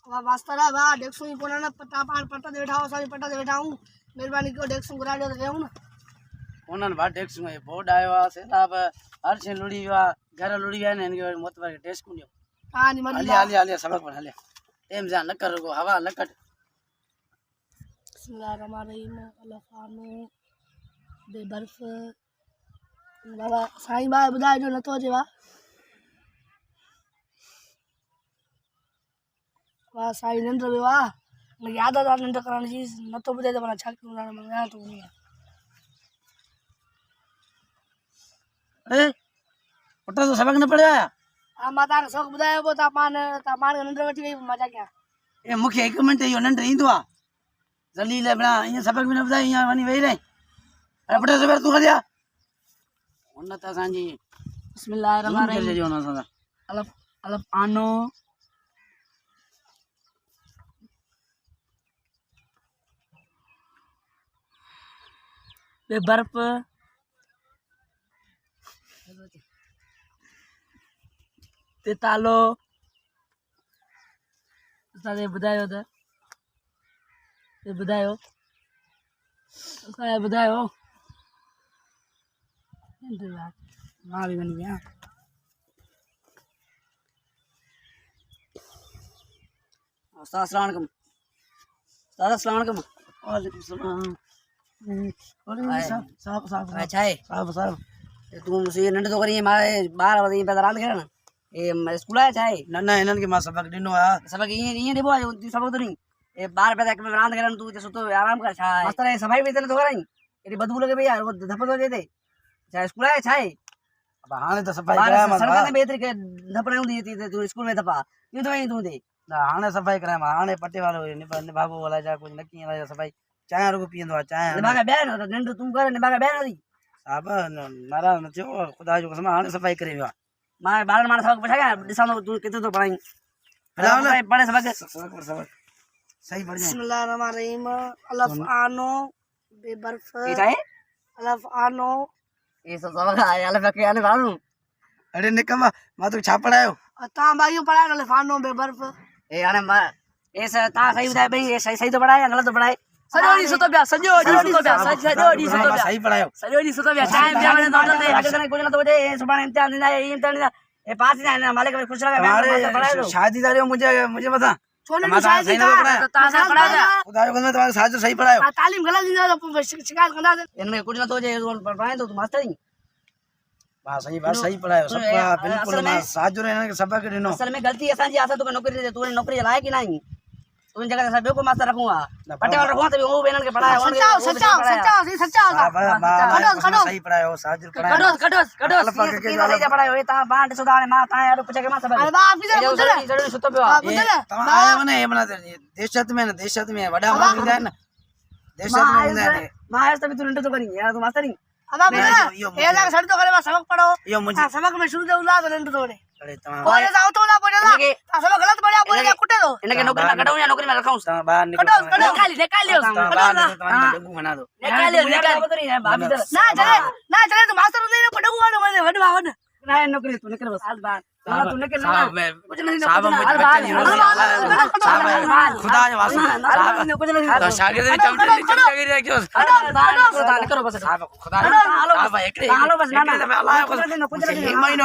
वास्ता रहा बा डेक्सू ही पोना ना पट्टा पार पट्टा दे बैठा हो सारी पट्टा दे बैठा हूं मेहरबानी को डेक्सू करा दे तो ना कोनन बा डेक्सू है बोर्ड आयो आ से अब हर छे लुड़ी वा घर लुड़ी है ने इनके मत पर डेस्क कुनियो हां नी मनी हाले हाले सबक पर हाले टेम जा न कर को हवा लकट बिस्मिल्लाहिर्रहमानिर्रहीम अल्लाह बे बर्फ बाबा साईं बा बुधाए जो नतो जे वाह साईं नंद रे वाह मैं याद आ नंद कराने जी नतो बुधाए तो बना छक ना मैं तो नहीं अरे पट्टा तो सबक न पड़या आ माता ने सब बुधाए वो तापमान नंद वठी गई मजा क्या ए मुखे 1 मिनट यो नंद इंदो आ जलील बना ये सबक भी न बुधाई यहां वनी वही रही अरे पट्टा सबक तू खलिया उन्नत सांजी बिस्मिल्लाहिर्रहमानिर्रहीम अलफ अलफ आनो बे बर्फ ते तालो सारे बुधायो त ते बुधायो सारे बुधायो मां भी बन गया अस्सलाम वालेकुम अस्सलाम वालेकुम वालेकुम सलाम साहब साहब अच्छा है साहब साहब तू मुझे नंद तो करी मारे 12 बजे पे रात करे ना ए स्कूल आया चाहे ना इनन के मा सबक दिनो आ सबक ये देबो सबक तो नहीं ए 12 बजे तक में रात करे तू जसो तो आराम कर छा मास्टर है सफाई भी तो कराई एडी बदबू लगे भैया वो धप तो देते चाहे स्कूल आया चाहे अब हाने तो सफाई कराया मा सड़क में बेहतर के धपने दी थी तू स्कूल में धपा यूं तो तू दे ना हाने सफाई कराया मा हाने पट्टे वालो ने बाबू वाला जा कुछ नकी वाला सफाई चाय रुको पियंदो चाय निभागा बैन नंद तुम करे निभागा बैन दी साहब नारा न जो खुदा जो कसम हाने सफाई करे मां बाल माने सबक पछा दिसा तू कितो तो पढ़ाई पढ़ा पढ़े सबक सही बढ़िया बिस्मिल्लाहिर्रहमानिर्रहीम अलफ आनो बे बर्फ ये चाहे अलफ आनो ये सब सबक आया अलफ के आने वालू अरे निकम्मा मा तो छा पढ़ायो ता भाइयों पढ़ाया अलफ आनो बे बर्फ ए आने मा ऐसा ता सही बताए भाई ये सही तो पढ़ाया गलत तो पढ़ाए सजोड़ी सुतो ब्या सजोड़ी सही पढ़ायो सजोड़ी सुतो ब्या टाइम ब्या मैंने दौड़ दे आगे तक कुछ ना तो दे सुबह इम्तिहान देना है इम्तिहान देना ए पास ही ना मालिक में खुश लगा मैं पढ़ाया शादी दारियो मुझे बता छोने की शादी का ताजा पढ़ाया खुदा जो तुम्हारे साथ सही पढ़ायो तालीम गलत नहीं तो शिकायत करना दे इनमें कुछ ना तो जे पढ़ाए तो मास्टर ही बात सही पढ़ायो सब बिल्कुल ना साथ जो रहना के सबक दिनो असल में गलती असा जी आसा तो नौकरी दे तूने नौकरी लाया कि नहीं तुम जगह सब को मास्टर रखूंगा पट्टे वाला रखूंगा तभी वो बेनन के पढ़ाया सच्चा सही पढ़ायो साजिर पढ़ाया कटोस पढ़ायो ये ता बांट सुधाने मा ता यार पूछे के मा सब अरे बाप की जरूर सुतो पे आए मने ये बना देशत में बड़ा मान है ना देशत में है मार तभी तू तो करी यार तू मास्टर ही अब ये जा सड़ तो करे सबक पढ़ो यो मुझे सबक में शुरू से उला दे थोड़े अरे बोले जाओ तो ना बोले ना सब गलत बढ़िया बोले क्या कुटे दो इनके नौकरी में कटाऊं या नौकरी में रखाऊं बाहर निकाल लियो बना दो निकाल ना चले तो मास्टर नहीं पढ़ूंगा ना मैंने वड वड ना नौकरी तू निकल बस बात तू निकल ना कुछ नहीं साहब खुदा के वास्ते कुछ नहीं तो शागिर्द चमचगी रे क्यों करो बस साहब खुदा साहब एक हालो बस ना अल्लाह कुछ नहीं महीनो